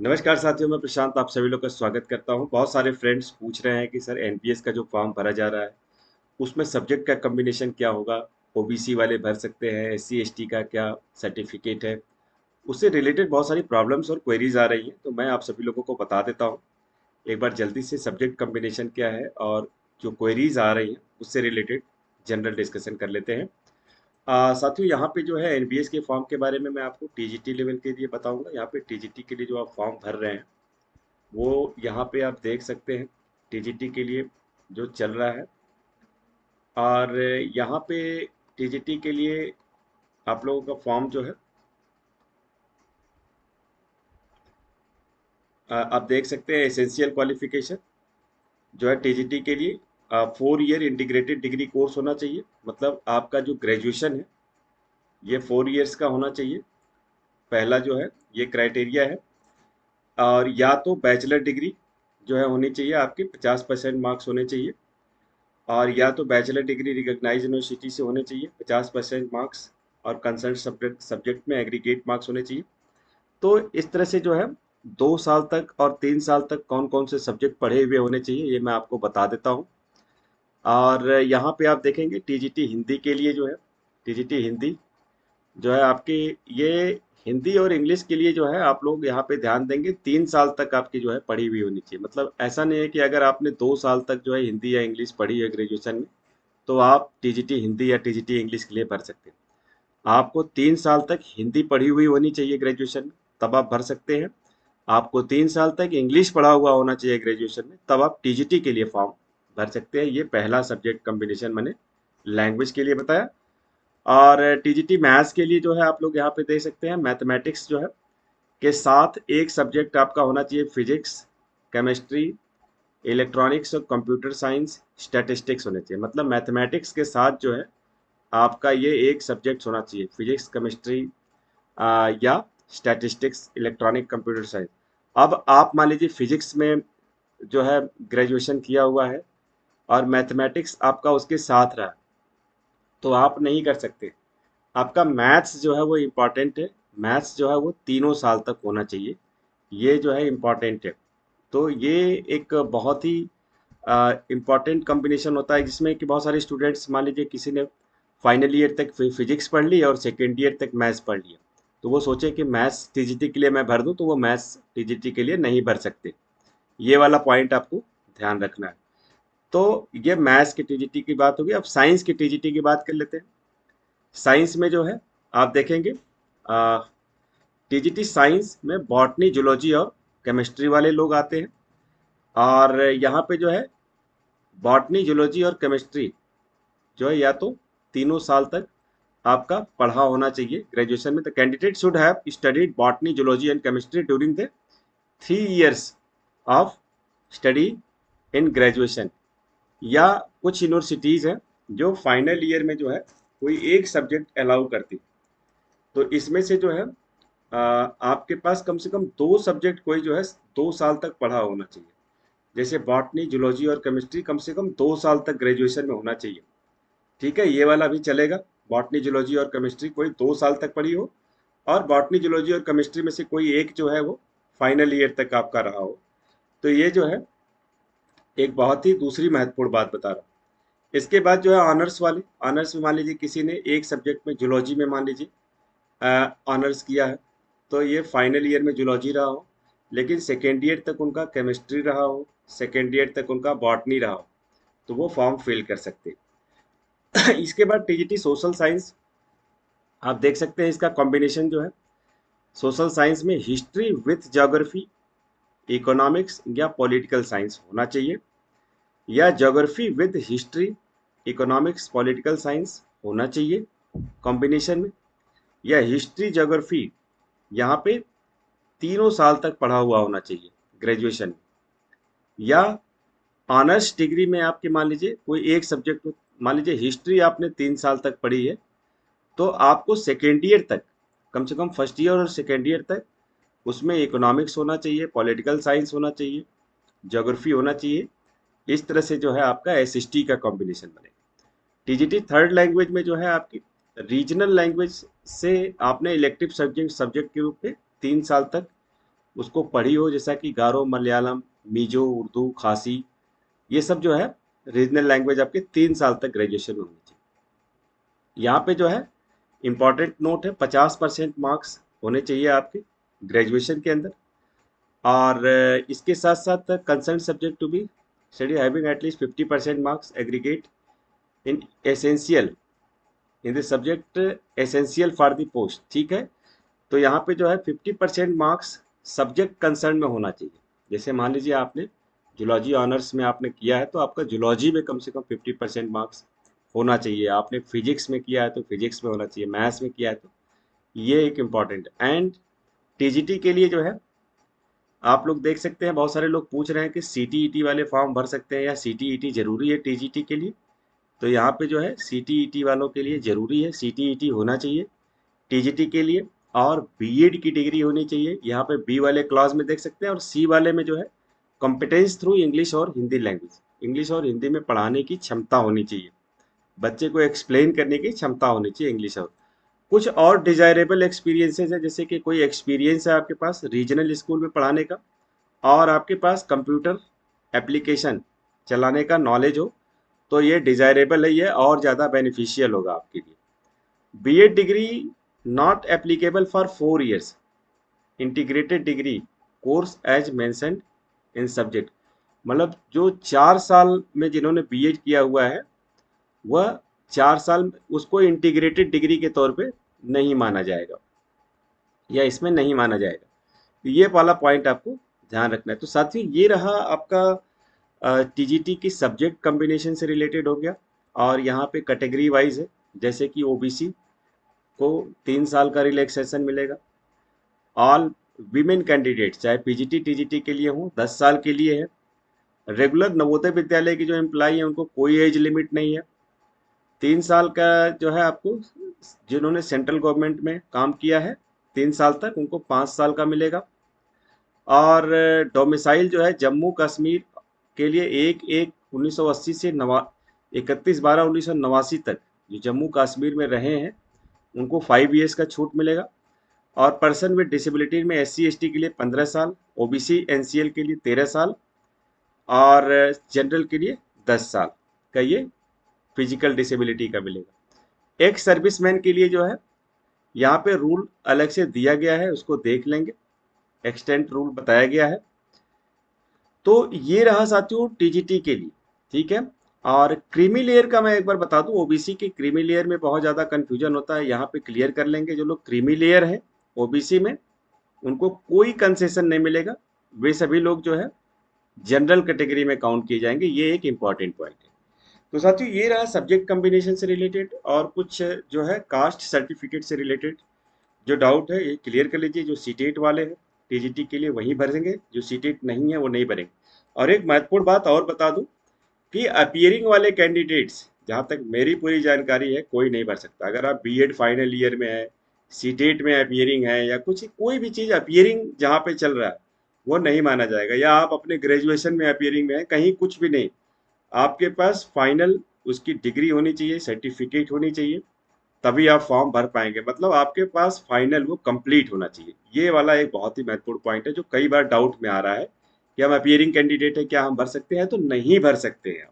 नमस्कार साथियों, मैं प्रशांत आप सभी लोग का स्वागत करता हूं। बहुत सारे फ्रेंड्स पूछ रहे हैं कि सर एनपीएस का जो फॉर्म भरा जा रहा है उसमें सब्जेक्ट का कॉम्बिनेशन क्या होगा। ओबीसी वाले भर सकते हैं, एससी एसटी का क्या सर्टिफिकेट है। उससे रिलेटेड बहुत सारी प्रॉब्लम्स और क्वेरीज आ रही हैं, तो मैं आप सभी लोगों को बता देता हूं एक बार जल्दी से सब्जेक्ट कॉम्बिनेशन क्या है और जो क्वेरीज आ रही हैं उससे रिलेटेड जनरल डिस्कशन कर लेते हैं। साथियों, यहाँ पे जो है एनपीएस के फॉर्म के बारे में मैं आपको टीजीटी लेवल के लिए बताऊंगा। यहाँ पे टीजीटी के लिए जो आप फॉर्म भर रहे हैं वो यहाँ पे आप देख सकते हैं टीजीटी के लिए जो चल रहा है। और यहाँ पे टीजीटी के लिए आप लोगों का फॉर्म जो है आप देख सकते हैं एसेंशियल क्वालिफिकेशन जो है टीजीटी के लिए 4 ईयर इंटीग्रेटेड डिग्री कोर्स होना चाहिए। मतलब आपका जो ग्रेजुएशन है ये 4 ईयर्स का होना चाहिए। पहला जो है ये क्राइटेरिया है। और या तो बैचलर डिग्री जो है होनी चाहिए, आपके 50% मार्क्स होने चाहिए। और या तो बैचलर डिग्री रिकॉग्नाइज यूनिवर्सिटी से होने चाहिए 50% मार्क्स। और कंसर्न सब्जेक्ट सब्जेक्ट में एग्रीगेट मार्क्स होने चाहिए। तो इस तरह से जो है 2 साल तक और 3 साल तक कौन कौन से सब्जेक्ट पढ़े हुए होने चाहिए ये मैं आपको बता देता हूँ। और यहाँ पे आप देखेंगे टीजीटी हिंदी के लिए जो है टीजीटी हिंदी जो है आपकी ये हिंदी और इंग्लिश के लिए जो है आप लोग यहाँ पे ध्यान देंगे 3 साल तक आपकी जो है पढ़ी हुई होनी चाहिए। मतलब ऐसा नहीं है कि अगर आपने 2 साल तक जो है हिंदी या इंग्लिश पढ़ी है ग्रेजुएशन में तो आप टीजीटी हिंदी या टीजीटी इंग्लिश के लिए भर सकते हैं। आपको 3 साल तक हिंदी पढ़ी हुई होनी चाहिए ग्रेजुएशन में, तब आप भर सकते हैं। आपको 3 साल तक इंग्लिश पढ़ा हुआ होना चाहिए ग्रेजुएशन में, तब आप टीजीटी के लिए फॉर्म भर सकते हैं। ये पहला सब्जेक्ट कॉम्बिनेशन मैंने लैंग्वेज के लिए बताया। और टीजीटी मैथ्स के लिए जो है आप लोग यहाँ पे देख सकते हैं मैथमेटिक्स जो है के साथ एक सब्जेक्ट आपका होना चाहिए फिजिक्स, केमिस्ट्री, इलेक्ट्रॉनिक्स और कंप्यूटर साइंस, स्टैटिस्टिक्स होने चाहिए। मतलब मैथमेटिक्स के साथ जो है आपका ये एक सब्जेक्ट होना चाहिए फिजिक्स, केमिस्ट्री या स्टैटिस्टिक्स, इलेक्ट्रॉनिक, कंप्यूटर साइंस। अब आप मान लीजिए फिजिक्स में जो है ग्रेजुएशन किया हुआ है और मैथमेटिक्स आपका उसके साथ रहा तो आप नहीं कर सकते। आपका मैथ्स जो है वो इम्पॉर्टेंट है। मैथ्स जो है वो 3 साल तक होना चाहिए। ये जो है इम्पॉर्टेंट है। तो ये एक बहुत ही इम्पॉर्टेंट कॉम्बिनेशन होता है जिसमें कि बहुत सारे स्टूडेंट्स मान लीजिए किसी ने फाइनल ईयर तक फिजिक्स पढ़ ली और सेकेंड ईयर तक मैथ्स पढ़ लिया, तो वो सोचे कि मैथ्स टीजीटी के लिए मैं भर दूं, तो वो मैथ्स टीजीटी के लिए नहीं भर सकते। ये वाला पॉइंट आपको ध्यान रखना है। तो ये मैथ्स की टीजीटी की बात होगी। अब साइंस की टीजीटी की बात कर लेते हैं। साइंस में जो है आप देखेंगे टीजीटी साइंस में बॉटनी, जूलॉजी और केमिस्ट्री वाले लोग आते हैं। और यहाँ पे जो है बॉटनी, जूलॉजी और केमिस्ट्री जो है या तो 3 साल तक आपका पढ़ा होना चाहिए ग्रेजुएशन में। The candidate should have studied botany, zoology and chemistry during the 3 years of study in graduation. या कुछ यूनिवर्सिटीज हैं जो फाइनल ईयर में जो है कोई एक सब्जेक्ट अलाउ करती, तो इसमें से जो है आपके पास कम से कम 2 सब्जेक्ट कोई जो है 2 साल तक पढ़ा होना चाहिए। जैसे बॉटनी, जूलॉजी और केमिस्ट्री कम से कम 2 साल तक ग्रेजुएशन में होना चाहिए। ठीक है, ये वाला भी चलेगा। बॉटनी, जूलॉजी और केमिस्ट्री कोई 2 साल तक पढ़ी हो और बॉटनी, जूलॉजी और केमिस्ट्री में से कोई एक जो है वो फाइनल ईयर तक आपका रहा हो। तो ये जो है एक बहुत ही दूसरी महत्वपूर्ण बात बता रहा हूँ। इसके बाद जो है ऑनर्स वाले, ऑनर्स में मान लीजिए किसी ने एक सब्जेक्ट में जूलॉजी में मान लीजिए ऑनर्स किया है, तो ये फाइनल ईयर में जूलॉजी रहा हो लेकिन सेकेंड ईयर तक उनका केमिस्ट्री रहा हो, सेकेंड ईयर तक उनका बॉटनी रहा हो, तो वो फॉर्म फिल कर सकते हैं। इसके बाद टीजीटी सोशल साइंस आप देख सकते हैं। इसका कॉम्बिनेशन जो है सोशल साइंस में हिस्ट्री विथ ज्योग्राफी, इकोनॉमिक्स या पॉलिटिकल साइंस होना चाहिए, या geography with history, economics, political science होना चाहिए कॉम्बिनेशन में। या हिस्ट्री, ज्योग्राफी यहाँ पे 3 साल तक पढ़ा हुआ होना चाहिए ग्रेजुएशन में। या ऑनर्स डिग्री में आपके मान लीजिए कोई एक सब्जेक्ट, मान लीजिए हिस्ट्री आपने 3 साल तक पढ़ी है, तो आपको सेकेंड ईयर तक, कम से कम फर्स्ट ईयर और सेकेंड ईयर तक उसमें इकोनॉमिक्स होना चाहिए, पॉलिटिकल साइंस होना चाहिए, ज्योग्राफी होना चाहिए। इस तरह से जो है आपका एसएसटी का कॉम्बिनेशन बनेगा। टीजीटी थर्ड लैंग्वेज में जो है आपकी रीजनल लैंग्वेज से आपने इलेक्टिव सब्जेक्ट सब्जेक्ट के रूप में 3 साल तक उसको पढ़ी हो, जैसा कि गारो, मलयालम, मिजो, उर्दू, खासी, ये सब जो है रीजनल लैंग्वेज आपके 3 साल तक ग्रेजुएशन में होनी चाहिए। यहाँ पे जो है इंपॉर्टेंट नोट है, 50% मार्क्स होने चाहिए आपके ग्रेजुएशन के अंदर। और इसके साथ साथ concern subject to be study having at least 50% marks aggregate in essential in the subject essential for the post. ठीक है, तो यहाँ पे जो है 50% मार्क्स सब्जेक्ट कंसर्न में होना चाहिए। जैसे मान लीजिए आपने जूलॉजी ऑनर्स में आपने किया है, तो आपका जूलॉजी में कम से कम 50% मार्क्स होना चाहिए। आपने फिजिक्स में किया है तो फिजिक्स में होना चाहिए, मैथ्स में किया है तो ये एक इम्पॉर्टेंट। एंड टीजीटी के लिए जो है आप लोग देख सकते हैं, बहुत सारे लोग पूछ रहे हैं कि सीटीईटी वाले फॉर्म भर सकते हैं या सीटीईटी जरूरी है टीजीटी के लिए। तो यहाँ पे जो है सीटीईटी वालों के लिए जरूरी है, सीटीईटी होना चाहिए टीजीटी के लिए। और बीएड की डिग्री होनी चाहिए, यहाँ पे बी वाले क्लास में देख सकते हैं। और सी वाले में जो है कॉम्पिटेंस थ्रू इंग्लिश और हिंदी लैंग्वेज, इंग्लिश और हिंदी में पढ़ाने की क्षमता होनी चाहिए, बच्चे को एक्सप्लेन करने की क्षमता होनी चाहिए इंग्लिश। और कुछ और डिजायरेबल एक्सपीरियंसेस है, जैसे कि कोई एक्सपीरियंस है आपके पास रीजनल स्कूल में पढ़ाने का, और आपके पास कंप्यूटर एप्लीकेशन चलाने का नॉलेज हो, तो ये डिजायरेबल है, ये और ज़्यादा बेनिफिशियल होगा आपके लिए। BEd degree not applicable for 4 years integrated degree course as mentioned in subject. मतलब जो 4 साल में जिन्होंने बीएड किया हुआ है, वह 4 साल उसको इंटीग्रेटेड डिग्री के तौर पे नहीं माना जाएगा, या इसमें नहीं माना जाएगा। तो ये वाला पॉइंट आपको ध्यान रखना है। तो साथियों ये रहा आपका टीजीटी की सब्जेक्ट कॉम्बिनेशन से रिलेटेड हो गया। और यहाँ पे कैटेगरी वाइज है, जैसे कि ओबीसी को 3 साल का रिलैक्सेशन मिलेगा। ऑल वीमेन कैंडिडेट चाहे पीजीटी टीजीटी के लिए हो 10 साल के लिए है। रेगुलर नवोदय विद्यालय की जो एम्प्लॉई है उनको कोई एज लिमिट नहीं है। 3 साल का जो है आपको, जिन्होंने सेंट्रल गवर्नमेंट में काम किया है 3 साल तक, उनको 5 साल का मिलेगा। और डोमिसाइल जो है जम्मू कश्मीर के लिए 1/1/1980 से 31/12/1989 तक जो जम्मू कश्मीर में रहे हैं उनको 5 years का छूट मिलेगा। और पर्सन विद डिसेबिलिटी में एससी एसटी के लिए 15 साल, ओबीसी एनसीएल के लिए 13 साल, और जनरल के लिए 10 साल का ये फिजिकल डिसेबिलिटी का मिलेगा। एक सर्विसमैन के लिए जो है यहाँ पे रूल अलग से दिया गया है, उसको देख लेंगे, एक्सटेंट रूल बताया गया है। तो ये रहा साथियों टीजीटी के लिए। ठीक है, और क्रीमी लेयर का मैं एक बार बता दूं, ओबीसी के क्रीमी लेयर में बहुत ज़्यादा कंफ्यूजन होता है, यहाँ पे क्लियर कर लेंगे। जो लोग क्रीमी लेयर है ओबीसी में, उनको कोई कंसेशन नहीं मिलेगा, वे सभी लोग जो है जनरल कैटेगरी में काउंट किए जाएंगे। ये एक इंपॉर्टेंट पॉइंट है। तो साथियों ये रहा सब्जेक्ट कॉम्बिनेशन से रिलेटेड। और कुछ जो है कास्ट सर्टिफिकेट से रिलेटेड जो डाउट है ये क्लियर कर लीजिए। जो सीटेट वाले हैं टीजीटी के लिए वही भरेंगे, जो सीटेट नहीं है वो नहीं भरेंगे। और एक महत्वपूर्ण बात और बता दूं कि अपीयरिंग वाले कैंडिडेट्स, जहां तक मेरी पूरी जानकारी है, कोई नहीं भर सकता। अगर आप बीएड फाइनल ईयर में है, सीटेट में अपीयरिंग है, या कुछ कोई भी चीज़ अपीयरिंग जहां पे चल रहा है वो नहीं माना जाएगा। या आप अपने ग्रेजुएशन में अपीयरिंग में है, कहीं कुछ भी नहीं, आपके पास फाइनल उसकी डिग्री होनी चाहिए, सर्टिफिकेट होनी चाहिए, तभी आप फॉर्म भर पाएंगे। मतलब आपके पास फाइनल वो कंप्लीट होना चाहिए। ये वाला एक बहुत ही महत्वपूर्ण पॉइंट है जो कई बार डाउट में आ रहा है कि हम अपीयरिंग कैंडिडेट है, क्या हम भर सकते हैं? तो नहीं भर सकते हैं।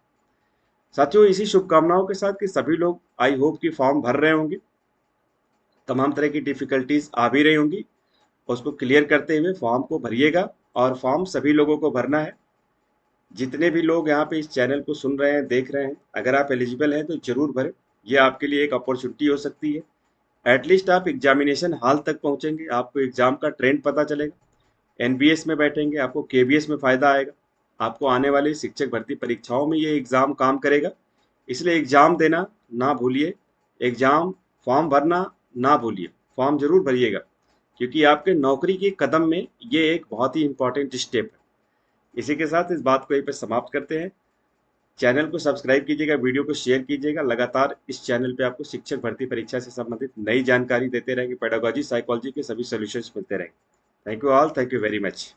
साथियों इसी शुभकामनाओं के साथ कि सभी लोग आई होप कि फॉर्म भर रहे होंगे, तमाम तरह की डिफिकल्टीज आ भी रही होंगी, उसको क्लियर करते हुए फॉर्म को भरिएगा। और फॉर्म सभी लोगों को भरना है। जितने भी लोग यहाँ पे इस चैनल को सुन रहे हैं, देख रहे हैं, अगर आप एलिजिबल हैं तो जरूर भरें। ये आपके लिए एक अपॉर्चुनिटी हो सकती है। एटलीस्ट आप एग्जामिनेशन हॉल तक पहुंचेंगे, आपको एग्जाम का ट्रेंड पता चलेगा। एनबीएस में बैठेंगे, आपको केबीएस में फायदा आएगा। आपको आने वाली शिक्षक भर्ती परीक्षाओं में ये एग्जाम काम करेगा। इसलिए एग्जाम देना ना भूलिए, एग्जाम फॉर्म भरना ना भूलिए, फॉर्म जरूर भरिएगा, क्योंकि आपके नौकरी के कदम में ये एक बहुत ही इंपॉर्टेंट स्टेप है। इसी के साथ इस बात को यहीं पर समाप्त करते हैं। चैनल को सब्सक्राइब कीजिएगा, वीडियो को शेयर कीजिएगा। लगातार इस चैनल पे आपको शिक्षक भर्ती परीक्षा से संबंधित नई जानकारी देते रहेंगे, पेडागोजी साइकोलॉजी के सभी सॉल्यूशंस मिलते रहेंगे। Thank you all, thank you very much.